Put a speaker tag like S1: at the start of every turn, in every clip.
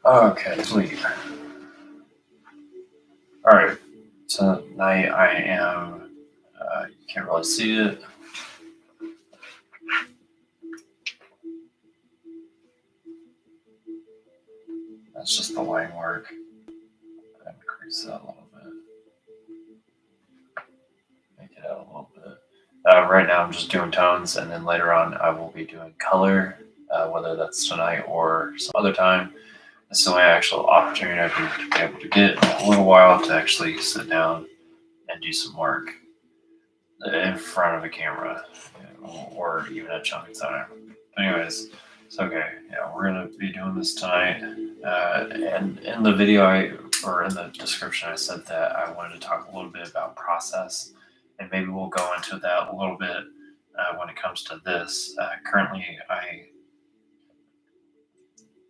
S1: Okay, sweet. All right. Tonight I am. You can't really see it. That's just the line work. Increase that a little bit. Make it out a little bit. Right now I'm just doing tones, and then later on I will be doing color, whether that's tonight or some other time. This is my actual opportunity I've been to be able to get in a little while to actually sit down and do some work in front of a camera, or even at Chunky Center. But anyways, it's okay. Yeah, we're gonna be doing this tonight. And in the video, or in the description, I said that I wanted to talk a little bit about process, and maybe we'll go into that a little bit when it comes to this. Currently, I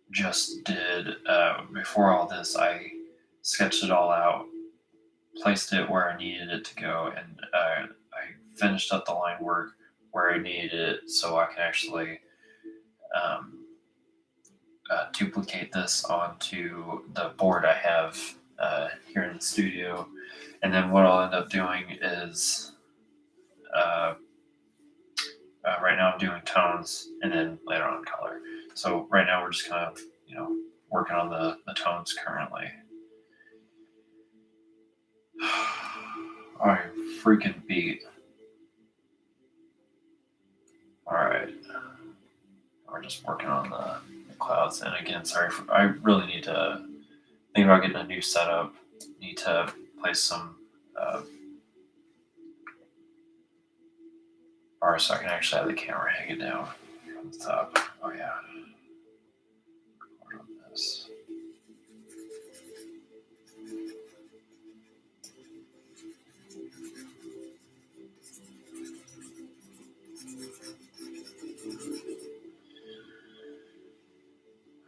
S1: just did before all this. I sketched it all out, placed it where I needed it to go, and I finished up the line work where I needed it so I can actually um, duplicate this onto the board I have here in the studio. And then what I'll end up doing is uh, right now I'm doing tones and then later on color. So right now we're just kind of, working on the tones currently. All right, freaking beat. All right. We're just working on the clouds. And again, sorry, I really need to think about getting a new setup. Need to place some bars so I can actually have the camera hanging down from the top. Oh yeah. Record on this.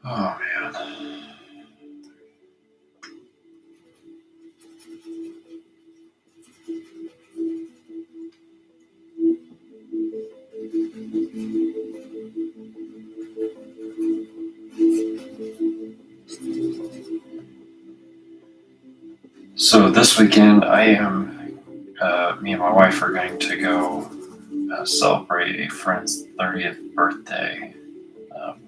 S1: Oh man. So this weekend, me and my wife are going to go celebrate a friend's 30th birthday. Um,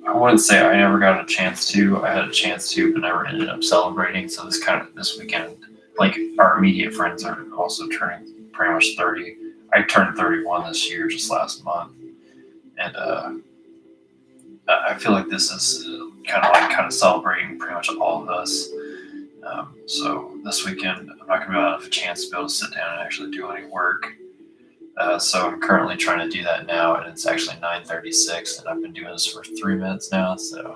S1: I wouldn't say I never got a chance to. I had a chance to, but never ended up celebrating. So this weekend, like our immediate friends are also turning pretty much 30. I turned 31 this year, just last month, and I feel like this is kind of celebrating pretty much all of us. So this weekend, I'm not going to have a chance to be able to sit down and actually do any work. So I'm currently trying to do that now, and it's actually 9:36, and I've been doing this for 3 minutes now. So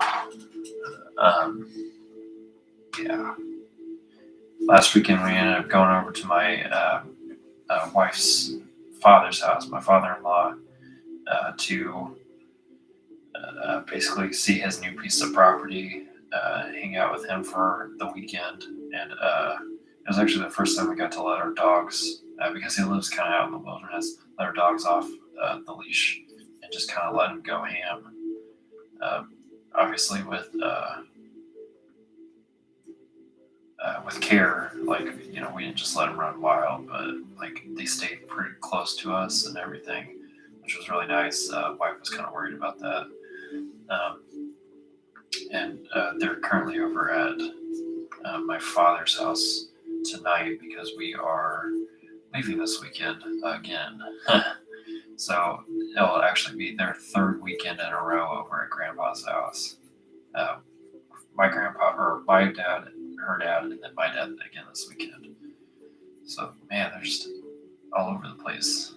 S1: um, yeah, last weekend we ended up going over to my wife's father's house, my father-in-law, to basically see his new piece of property, hang out with him for the weekend, and it was actually the first time we got to let our dogs, because he lives kind of out in the wilderness, let our dogs off the leash and just kind of let them go ham. Obviously, with care, like we didn't just let them run wild, but like they stayed pretty close to us and everything, which was really nice. Wife was kind of worried about that. Um, and they're currently over at my father's house tonight because we are leaving this weekend again. So it'll actually be their third weekend in a row over at Grandpa's house. Uh, my grandpa, or my dad, her dad, and then my dad again this weekend. So man, they're just all over the place,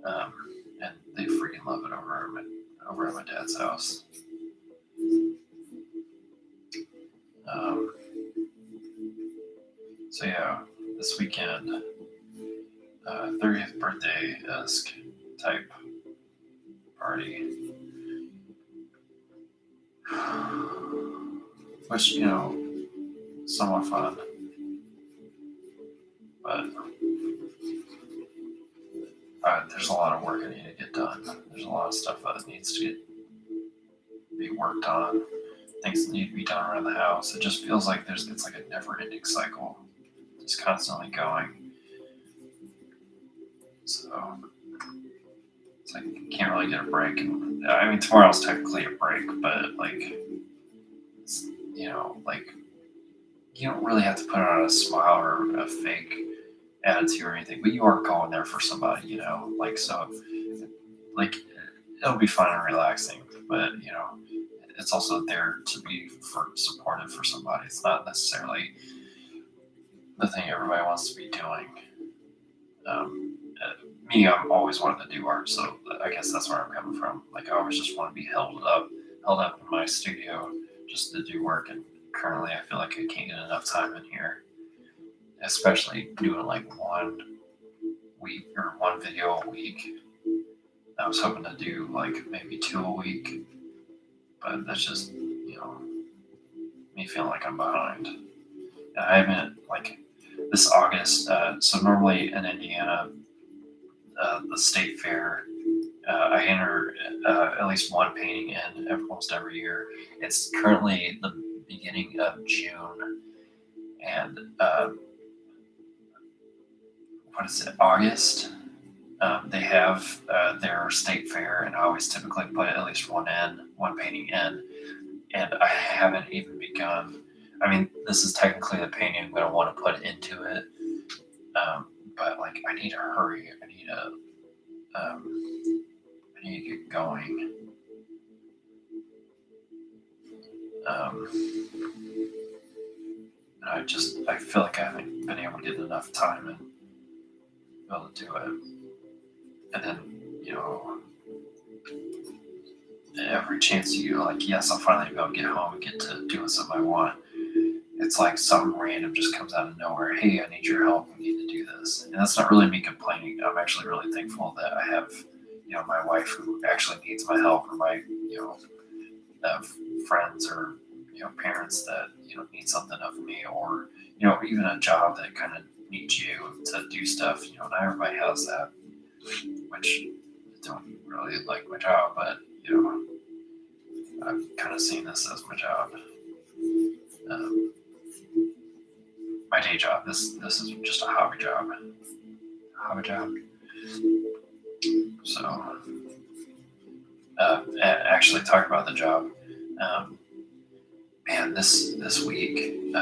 S1: um, and they freaking love it over at my dad's house. Um, so yeah, this weekend, 30th birthday-esque type party. Which, somewhat fun. But there's a lot of work I need to get done. There's a lot of stuff that needs to get be worked on, things that need to be done around the house. It just feels like it's like a never-ending cycle, just constantly going. So it's like you can't really get a break. And I mean, tomorrow's technically a break, but like, it's, like you don't really have to put on a smile or a fake attitude or anything, but you are going there for somebody, like so, like it'll be fun and relaxing, but it's also there to be for supportive for somebody. It's not necessarily the thing everybody wants to be doing. Me, I've always wanted to do art, so I guess that's where I'm coming from. Like I always just want to be held up in my studio just to do work, and currently I feel like I can't get enough time in here, especially doing like one video a week. I was hoping to do like maybe two a week, but that's just me feeling like I'm behind. And I haven't like this August. So normally in Indiana, the state fair, I enter at least one painting in almost every year. It's currently the beginning of June, and what is it, August? They have their state fair, and I always typically put at least one painting in, and I haven't even begun. I mean, this is technically the painting I'm going to want to put into it, but like I need to hurry. I need to get going. I feel like I haven't been able to get enough time and be able to do it. And then, every chance you like, yes, I'll finally be able to get home and get to doing something I want. It's like something random just comes out of nowhere. Hey, I need your help. We need to do this. And that's not really me complaining. I'm actually really thankful that I have, my wife who actually needs my help, or my, uh, friends, or, parents that, need something of me, or, even a job that kind of needs you to do stuff. Not everybody has that, which I don't really like my job, but, I've kind of seen this as my job. My day job. This is just a hobby job. So, actually, talk about the job. Man, this week,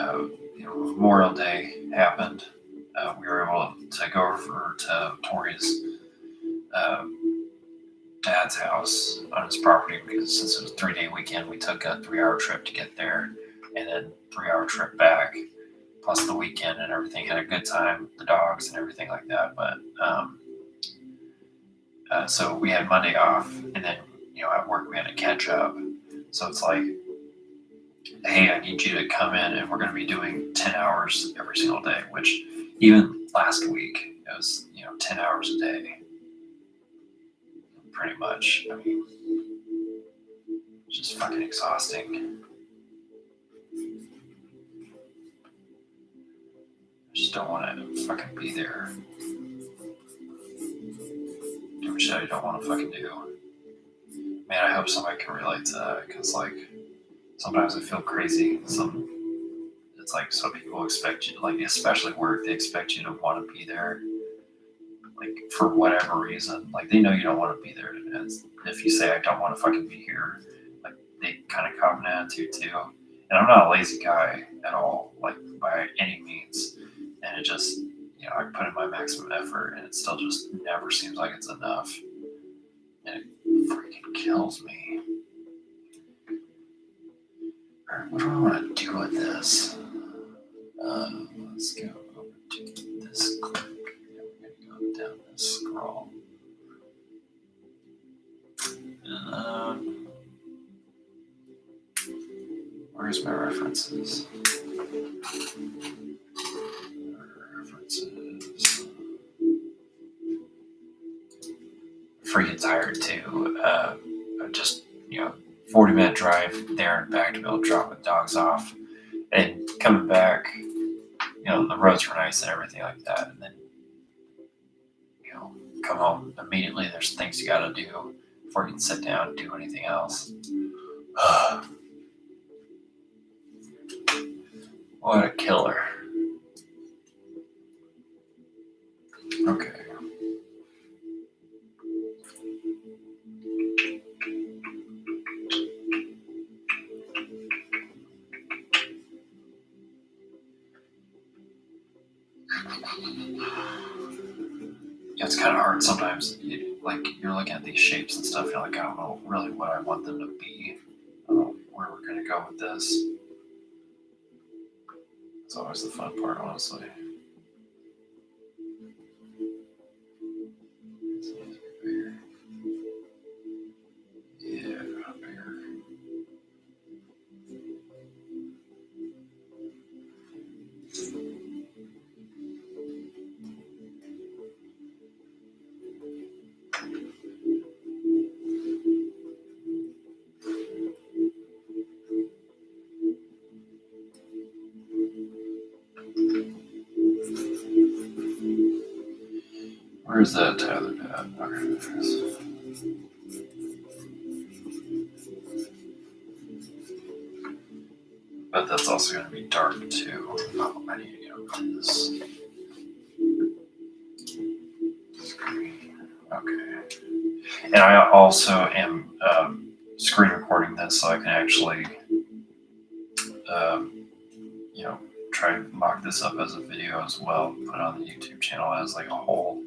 S1: Memorial Day happened. We were able to go over to Tori's dad's house on his property, because since it was a 3-day weekend, we took a 3-hour trip to get there, and then 3-hour trip back, plus the weekend and everything. Had a good time, the dogs and everything like that. But so we had Monday off, and then at work we had to catch up. So it's like, hey, I need you to come in, and we're going to be doing 10 hours every single day. Which even last week it was 10 hours a day, pretty much. I mean, it's just fucking exhausting. I just don't want to fucking be there. Do shit I don't want to fucking do. Man, I hope somebody can relate to that, because like sometimes I feel crazy. It's like some people expect you, like especially work, they expect you to want to be there, like for whatever reason. Like they know you don't want to be there, and if you say I don't want to fucking be here, like they kind of cop an attitude too. And I'm not a lazy guy at all, like by any means. And it just, I put in my maximum effort, and it still just never seems like it's enough. And it freaking kills me. All right, what do I want to do with this? Let's go over to this clip. We're going to go down this scroll. And, where's my references? Freaking tired too. Just 40-minute drive there and back to be able to drop the dogs off, and coming back, the roads were nice and everything like that, and then come home immediately. There's things you got to do before you can sit down and do anything else. What a killer. Okay. Yeah, it's kind of hard sometimes. You're looking at these shapes and stuff. You're like, I don't know really what I want them to be. I don't know where we're gonna go with this. It's always the fun part, honestly. Bigger. Yeah, bigger. Where's that Tyler at? Okay, there it is. But that's also going to be dark too. Oh, I need to get over this screen. Okay. And I also am screen recording this so I can actually, um, try to mock this up as a video as well. Put it on the YouTube channel as like a whole,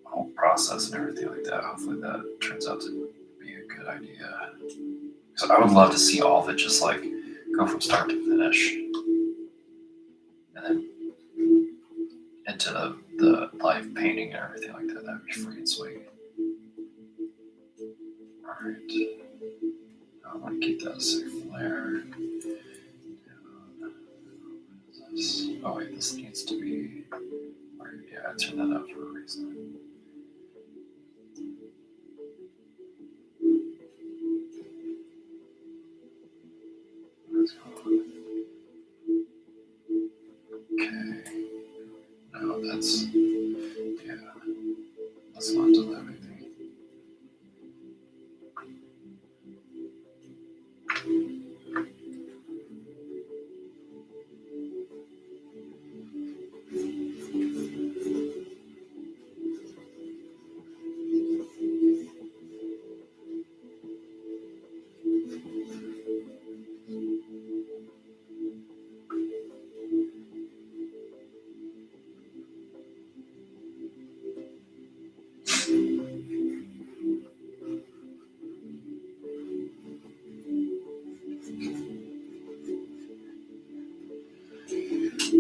S1: whole process and everything like that. Hopefully that turns out to be a good idea. So I would love to see all of it just like go from start to finish, and then into the live painting and everything like that. That'd be freaking sweet. All right, I want to keep that second layer. Oh wait, this needs to be. Yeah, I turned that up for a reason. Okay. No, that's not do everything.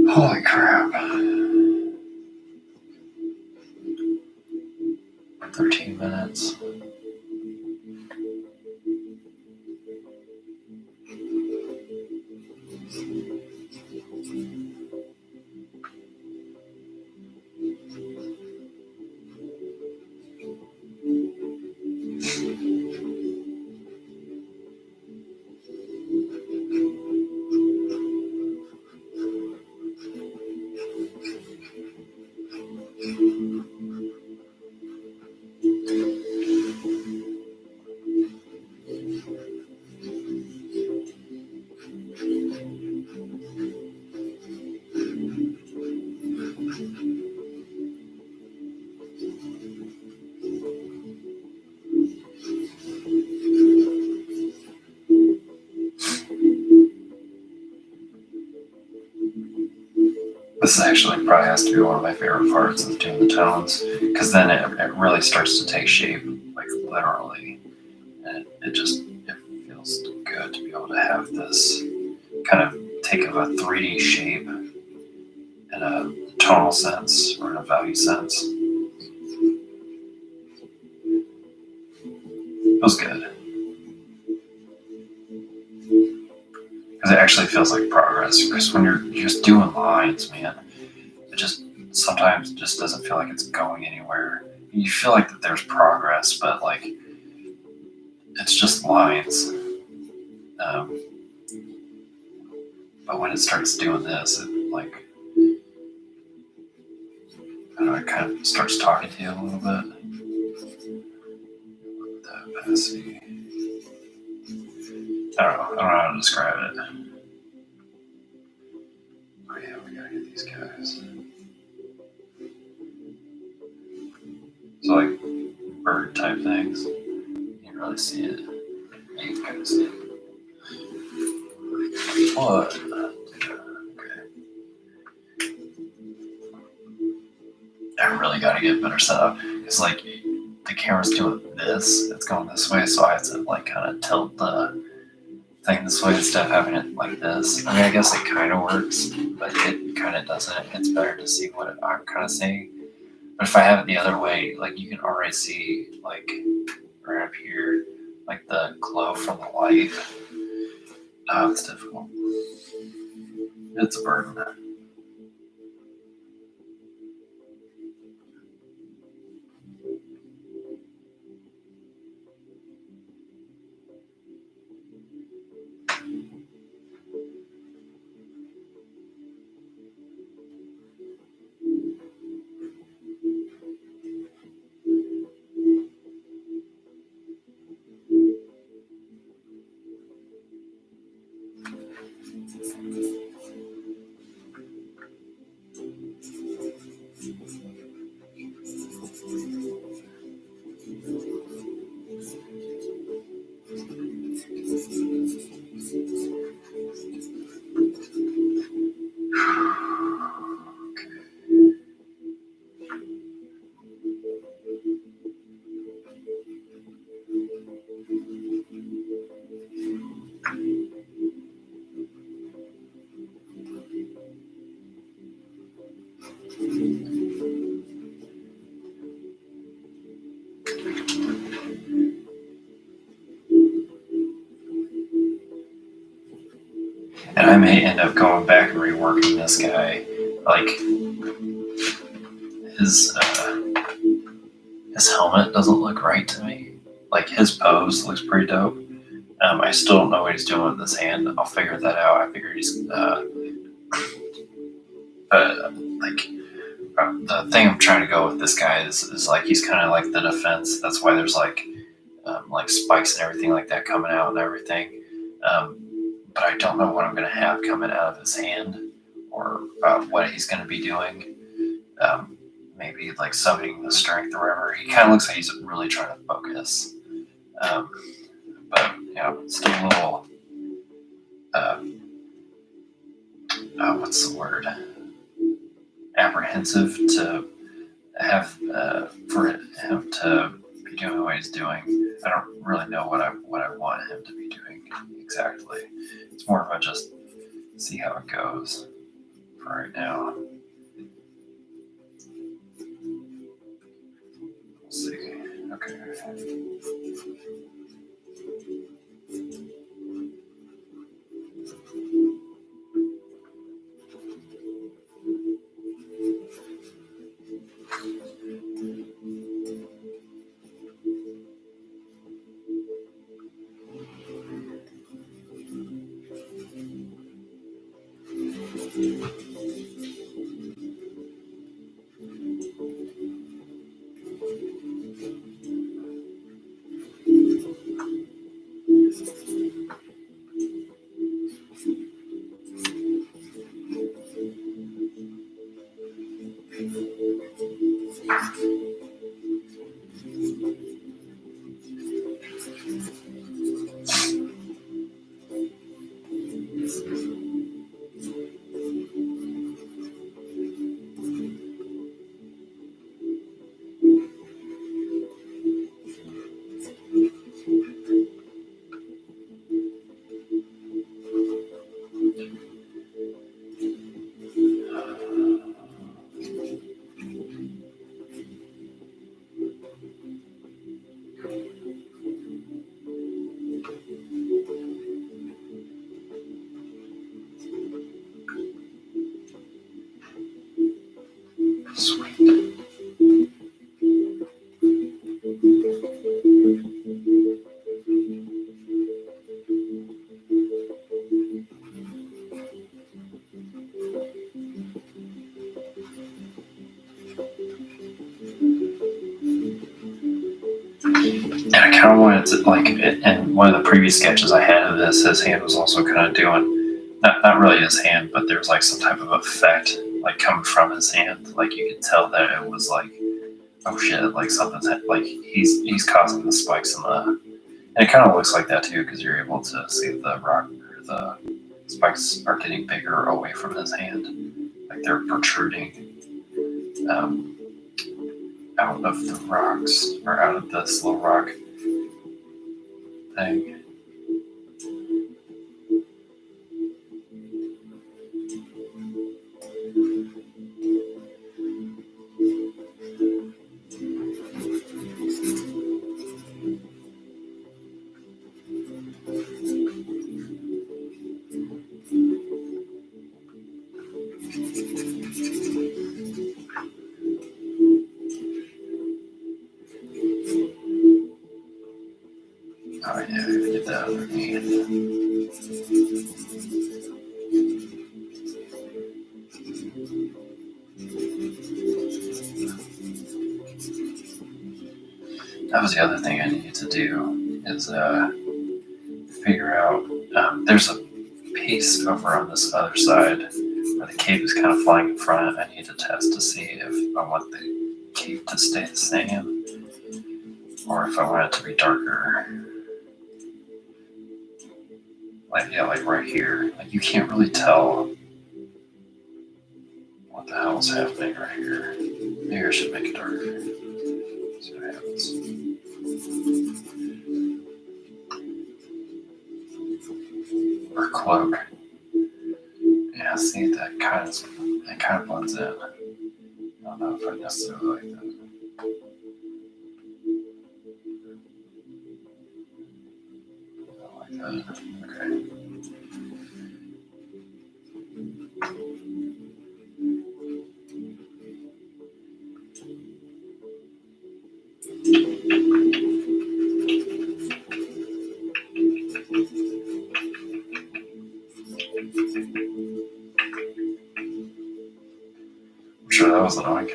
S1: Holy crap. 13 minutes. This actually probably has to be one of my favorite parts of doing the tones, because then it really starts to take shape, like literally, and it feels good to be able to have this kind of take of a 3D shape in a tonal sense or in a value sense. Feels good because it actually feels like progress. Because when you're just doing lines, man, it just sometimes just doesn't feel like it's going anywhere. You feel like that there's progress, but like it's just lines. Um, but when it starts doing this, it like I don't know, it kind of starts talking to you a little bit. That opacity. I don't know how to describe it. Oh yeah, we gotta get these guys. So like bird type things. You can really see it. You can kind of see it. What? Okay. I really gotta get better setup. It's like the camera's doing this, it's going this way, so I have to like kind of tilt the thing this way instead of having it like this. I mean, I guess it kind of works, but it kind of doesn't. It's better to see what I'm kind of seeing. But if I have it the other way, like you can already see like right up here, like the glow from the light. It's difficult. It's a burden. And I may end up going back and reworking this guy. Like his his helmet doesn't look right to me. Like his pose looks pretty dope. I still don't know what he's doing with his hand. I'll figure that out. I figure he's like the thing I'm trying to go with this guy is like he's kind of like the defense. That's why there's like spikes and everything like that coming out and everything. But I don't know what I'm going to have coming out of his hand or what he's going to be doing. Maybe like summoning the strength or whatever. He kind of looks like he's really trying to focus. But still a little. What's the word? Apprehensive to have for him to be doing what he's doing. I don't really know what I want him to be doing exactly. It's more of a just see how it goes for right now. We'll see. Okay. Sweet. And I kind of wanted to and one of the previous sketches I had of this, his hand was also kind of doing, not really his hand, but there's like some type of effect like coming from his hand. Like you could tell that it was like, oh shit, like something's like he's causing the spikes in the, and it kind of looks like that too because you're able to see the rock or the spikes are getting bigger away from his hand, like they're protruding um, out of the rocks or out of this little rock thing. Oh yeah, we get that underneath. That was the other thing I needed to do is figure out. There's a piece over on this other side where the cape is kind of flying in front. I need to test to see if I want the cape to stay the same or if I want it to be darker. Like yeah, like right here. Like you can't really tell what the hell is happening right here. Maybe I should make it darker. See what happens. Or cloak. Yeah, see that kind of blends in. I don't know if I necessarily like that. I like that. Okay. I'm sure that was annoying.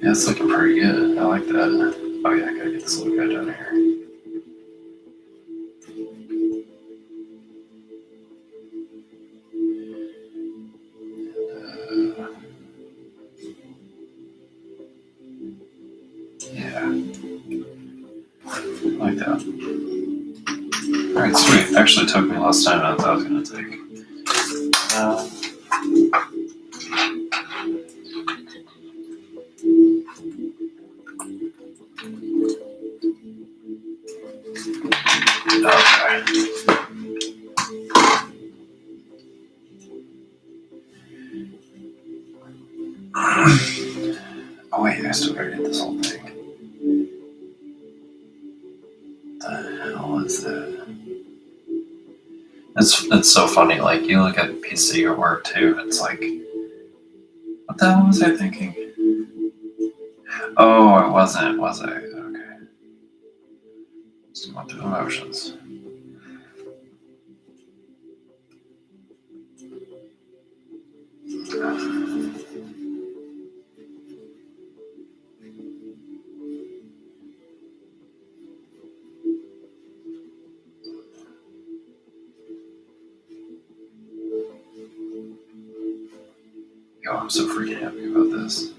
S1: Yeah, it's looking pretty good. I like that. Oh yeah, I gotta get this little guy down here. Uh, yeah, I like that. Alright, sweet. Actually took me less time than I thought it was gonna take. Uh, okay. Oh wait, I still gotta get this whole thing. What the hell is that? It's so funny. Like you look at a piece of your work too. It's like, what the hell was I thinking? Oh, I wasn't. Was I? Okay. Just going through the motions. Yo, I'm so freaking happy about this.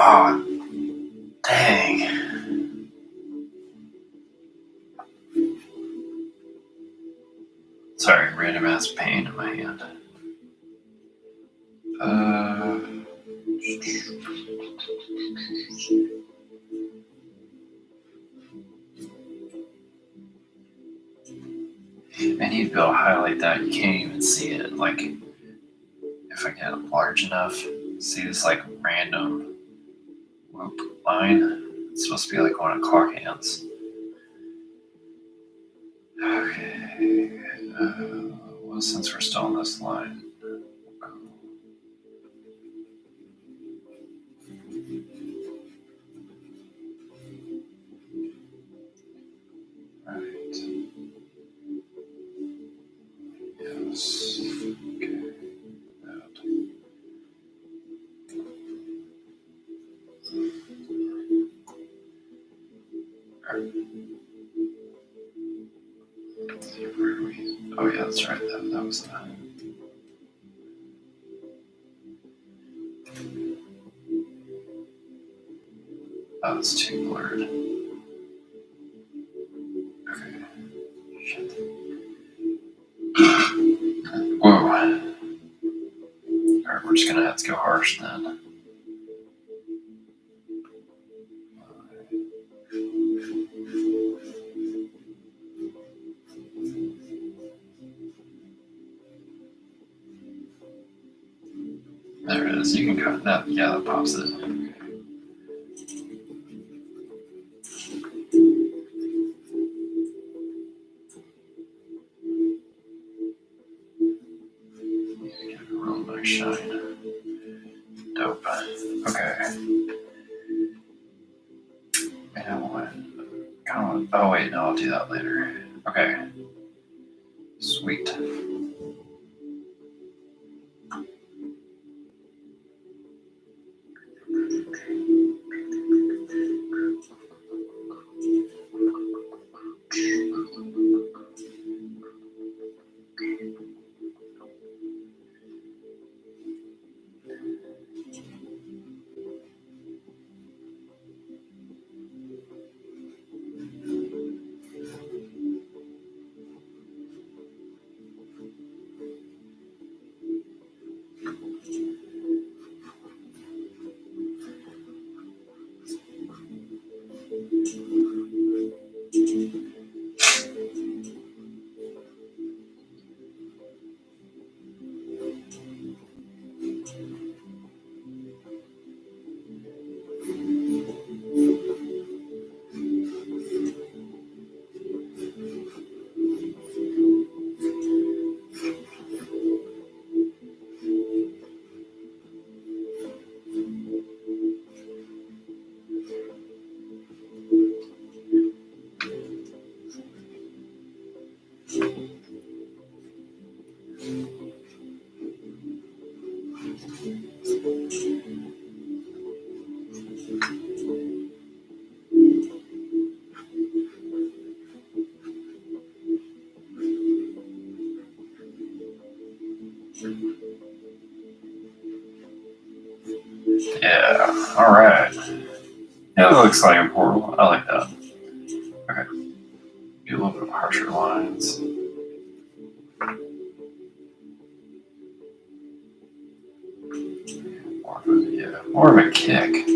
S1: Oh, dang. Sorry, random ass pain in my hand. Uh, I need to be able to highlight that. You can't even see it. Like, if I get it large enough, see this like random whoop line? It's supposed to be like one of clock hands. Okay. Well, since we're still on this line, right? Yes. Okay. That. Alright. Let's see, where do we? Oh yeah, that's right. That was the. Oh, it's too blurred. Okay. Shit. Whoa. Alright, we're just gonna have to go harsh then. There it is. You can cut that. Yeah, that pops it. Yeah, give it a real nice shine. Dope. Okay. And I want kind of. Oh wait, no, I'll do that later. Okay. Sweet. Yeah. All right. Yeah, that looks like a portal. I like that. Okay. Do a little bit of harsher lines. More of a kick.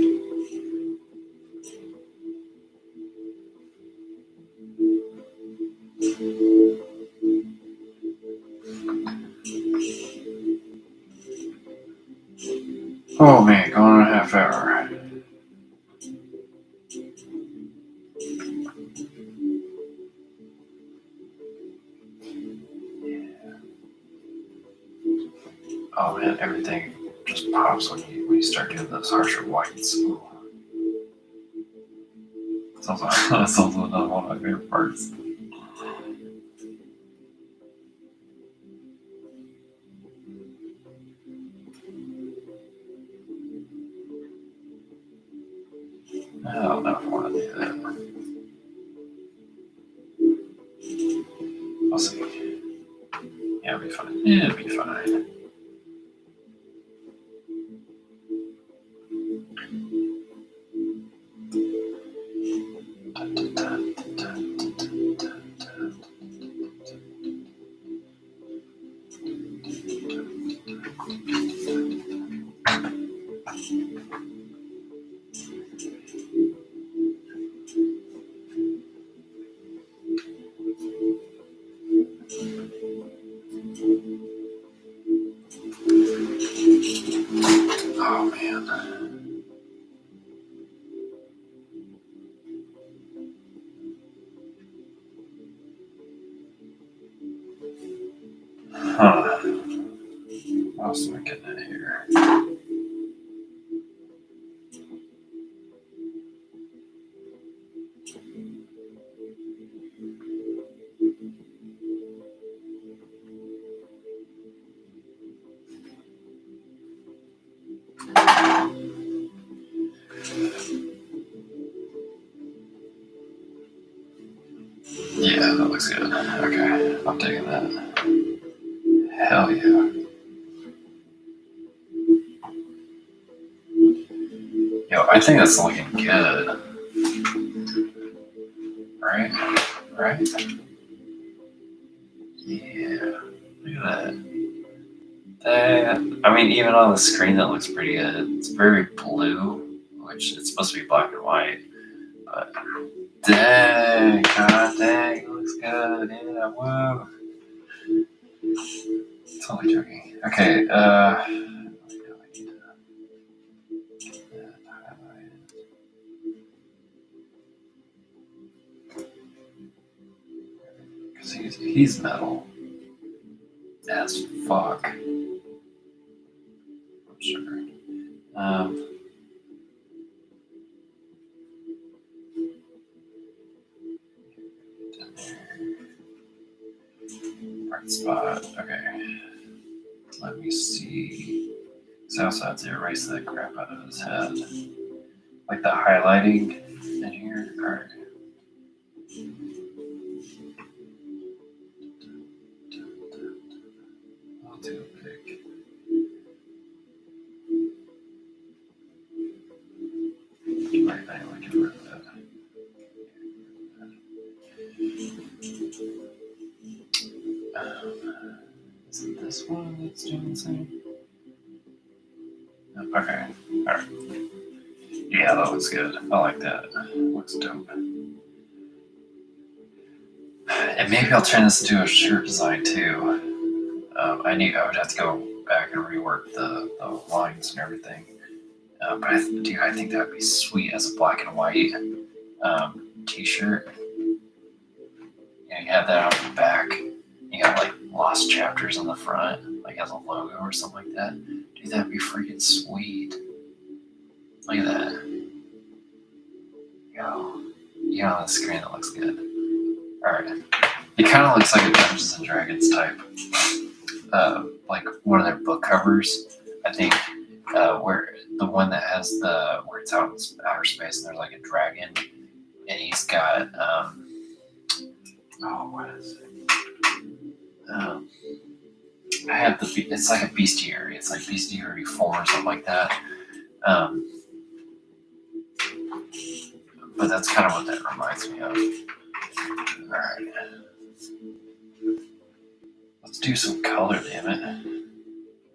S1: Oh man, going on a half hour. Oh man, everything just pops when you start doing those harsher whites. Ooh. That's also another one of my favorite parts. I don't know if I want to do that. be fine. It'll be fine. Oh man. Huh. What else am I getting at here? Yeah, that looks good. Okay, I'm taking that. Hell yeah. Yo, I think that's looking good. Right? Right? Yeah. Look at that. I mean, even on the screen, that looks pretty good. It's very blue, which it's supposed to be black and white. But dang, god dang, it looks good. Yeah, whoa. Totally joking. Okay, because he's metal as fuck. I'm sure. Right spot. Okay. Let me see. So I also have to erase that crap out of his head. Like the highlighting in here. Alright. I'll do a pick. Right, anyway, get rid of that. Is it this one that's doing the same? Okay. Alright. Yeah, that looks good. I like that. Looks dope. And maybe I'll turn this into a shirt design too. I would have to go back and rework the lines and everything. But I think that would be sweet as a black and white t-shirt. You have that on the back. You got like lost chapters on the front, like as a logo or something like that. Dude, that'd be freaking sweet. Look at that. Yo, on the screen, it looks good. All right. It kind of looks like a Dungeons and Dragons type, like one of their book covers. I think where the one that has where it's out in outer space and there's like a dragon, and he's got what is it? I have it's like a bestiary. It's like bestiary 4 or something like that. But that's kind of what that reminds me of. All right. Let's do some color, damn it.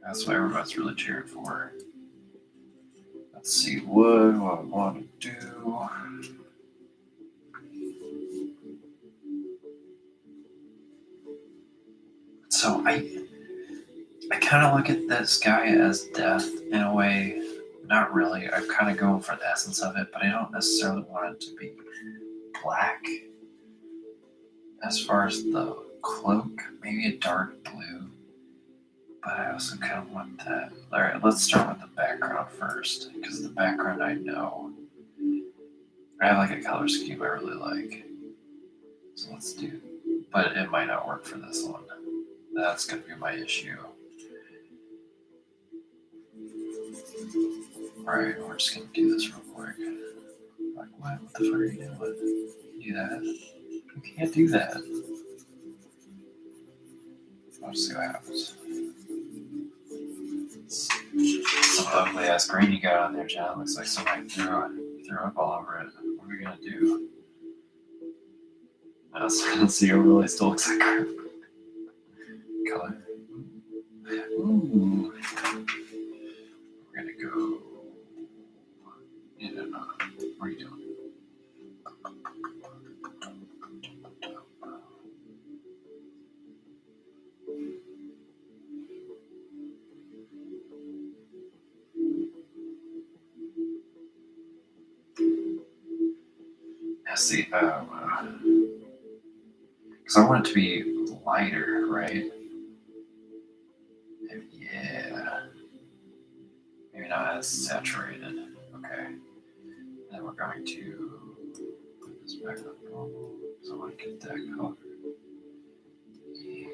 S1: That's what everybody's really cheering for. Let's see, what do I want to do? So I kind of look at this guy as death in a way. Not really. I'm kind of going for the essence of it, but I don't necessarily want it to be black. As far as the cloak, maybe a dark blue. But I also kind of want that. All right, let's start with the background first, because the background I know. I have like a color scheme I really like. So let's do. But it might not work for this one. That's going to be my issue. Alright, we're just going to do this real quick. Like, what the fuck are you doing? Do that. You can't do that. I'll just see what happens. Some ugly ass green you got on there, John. Looks like somebody threw up all over it. What are we gonna do? See, overlay still looks like crap. Color. Ooh. We're gonna go. No. What are you doing? See, because I want it to be lighter, right? Yeah. Maybe not as saturated. Okay. Then we're going to put this back up normal because I want to get that color. Yeah.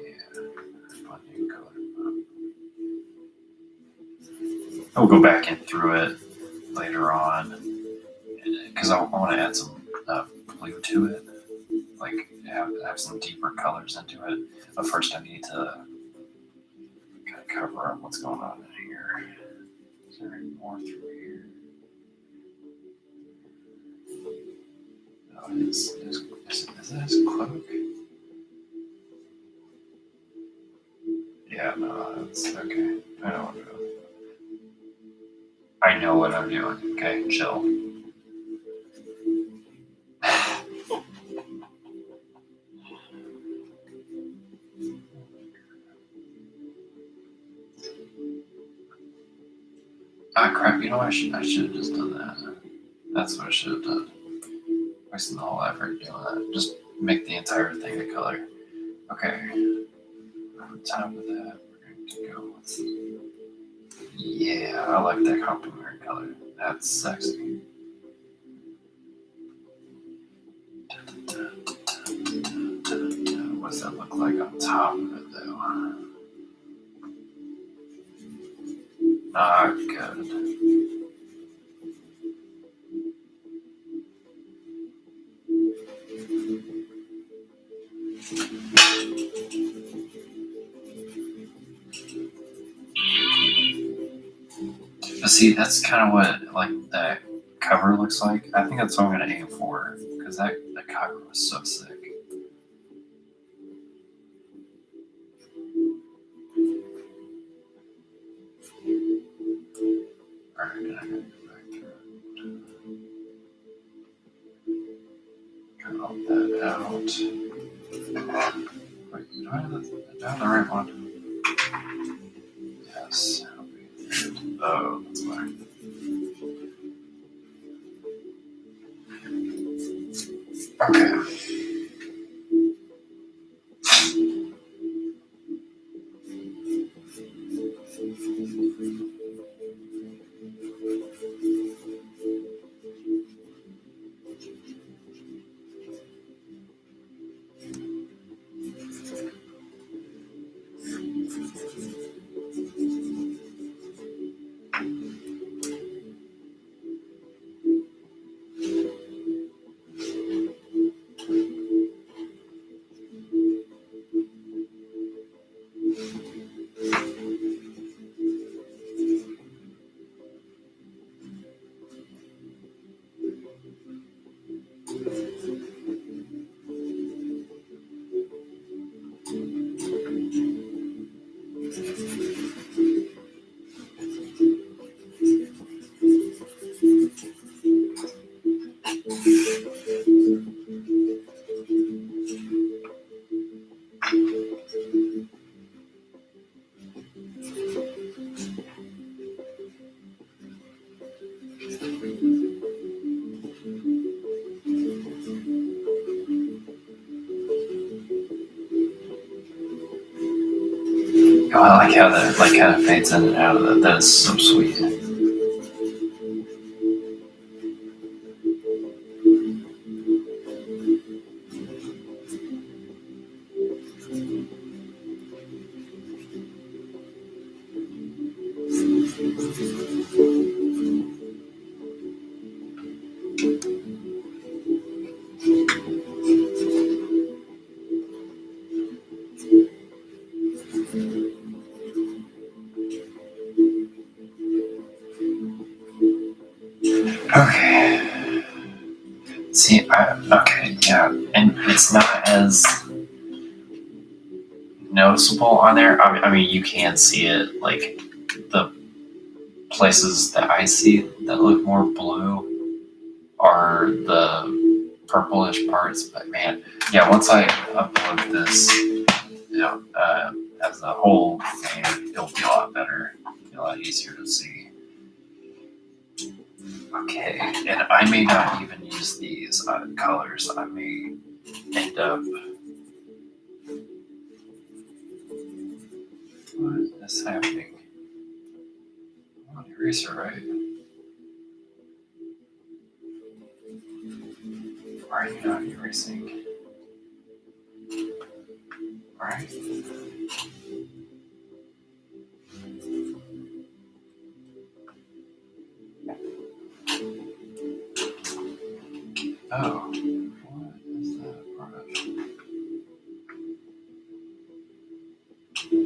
S1: Put new color. I'll go back in through it later on because I want to add some blue to it. Like have some deeper colors into it. But first I need to kind of cover up what's going on in here. Is there any more through here? No, is that his cloak? Yeah, no, that's okay. I know what I'm doing. Okay, chill. Ah, crap, you know what? I should have just done that. That's what I should have done. Wasting the whole effort doing that. Just make the entire thing a color. Okay. On top of that, we're going to go with... Yeah, I like that complementary color. That's sexy. What's that look like on top of it, though? Not good. But see, that's kind of what like that cover looks like. I think that's what I'm gonna aim for because that cover was so sick. Alright, then I gotta go back through it. Cut all that out. Wait, do I have the right one? Yes. Oh, that's why. Okay. Oh, I like how that like kind of fades in and out of that. That is so sweet. Okay. See, okay, yeah, and it's not as noticeable on there. I mean, you can see it, like the places that I see that look more blue are the purplish parts. But man, yeah, once I upload this, as a whole thing, it'll be a lot better, a lot easier to see. Okay, and I may not even use these colors. I may end up. What is happening? I'm on eraser, right? Why are you not erasing? Alright. Oh. What is that brush?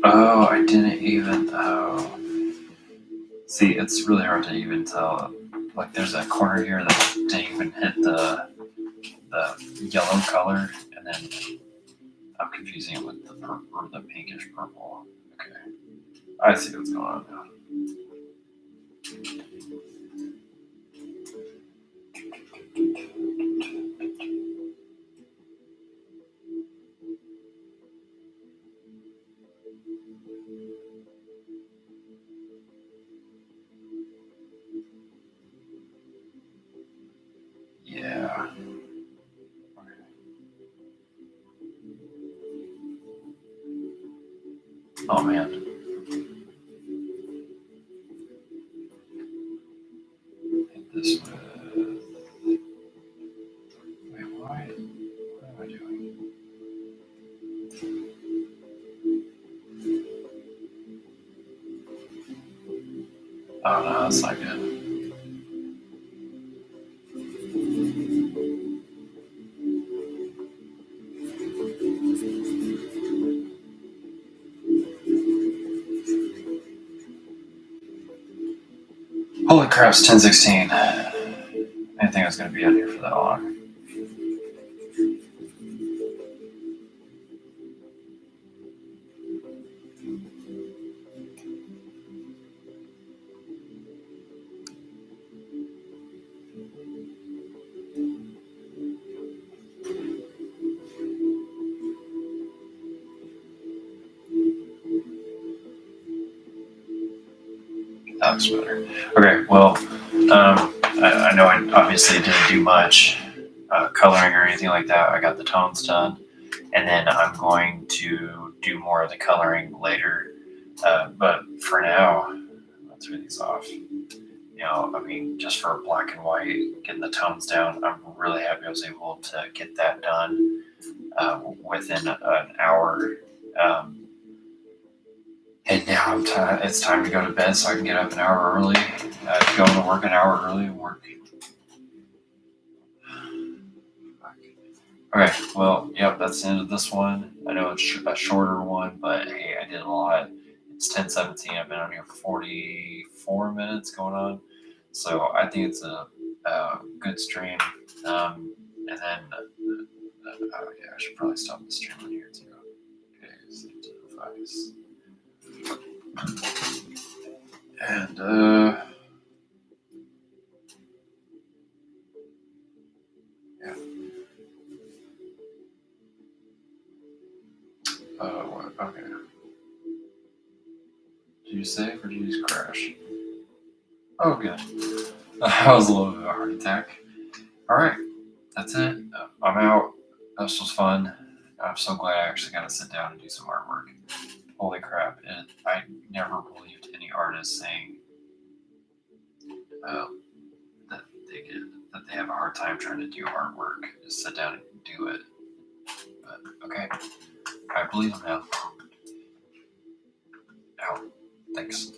S1: Oh, I didn't even. Oh. See, it's really hard to even tell. Like, there's a corner here that didn't even hit the yellow color, and then I'm confusing it with the purple or the pinkish purple. Okay, I see what's going on now. Yeah. Oh man. Hit this with. Wait, why? What am I doing? Oh no, that's not good. Holy crap, it's 10:16. I didn't think I was going to be out here for that long. That looks better. Okay, well, I know I obviously didn't do much coloring or anything like that. I got the tones done, and then I'm going to do more of the coloring later. But for now, let's turn these off. I mean, just for black and white, getting the tones down, I'm really happy I was able to get that done within an hour. Um, and now it's time to go to bed so I can get up an hour early, go to work an hour early, and work. Okay, well, yep, that's the end of this one. I know it's a shorter one, but hey, I did a lot. It's 10:17. I've been on here for 44 minutes going on. So I think it's a good stream. And then, oh yeah, I should probably stop the stream on here too. Okay, save to device. And, yeah. What? Okay. Did you save or did you just crash? Oh, good. That was a little bit of a heart attack. All right, that's it. I'm out. This was fun. I'm so glad I actually got to sit down and do some artwork. Holy crap! I never believed any artist saying uh, that they have a hard time trying to do artwork. Just sit down and do it. But okay, I believe them now. Out. Thanks.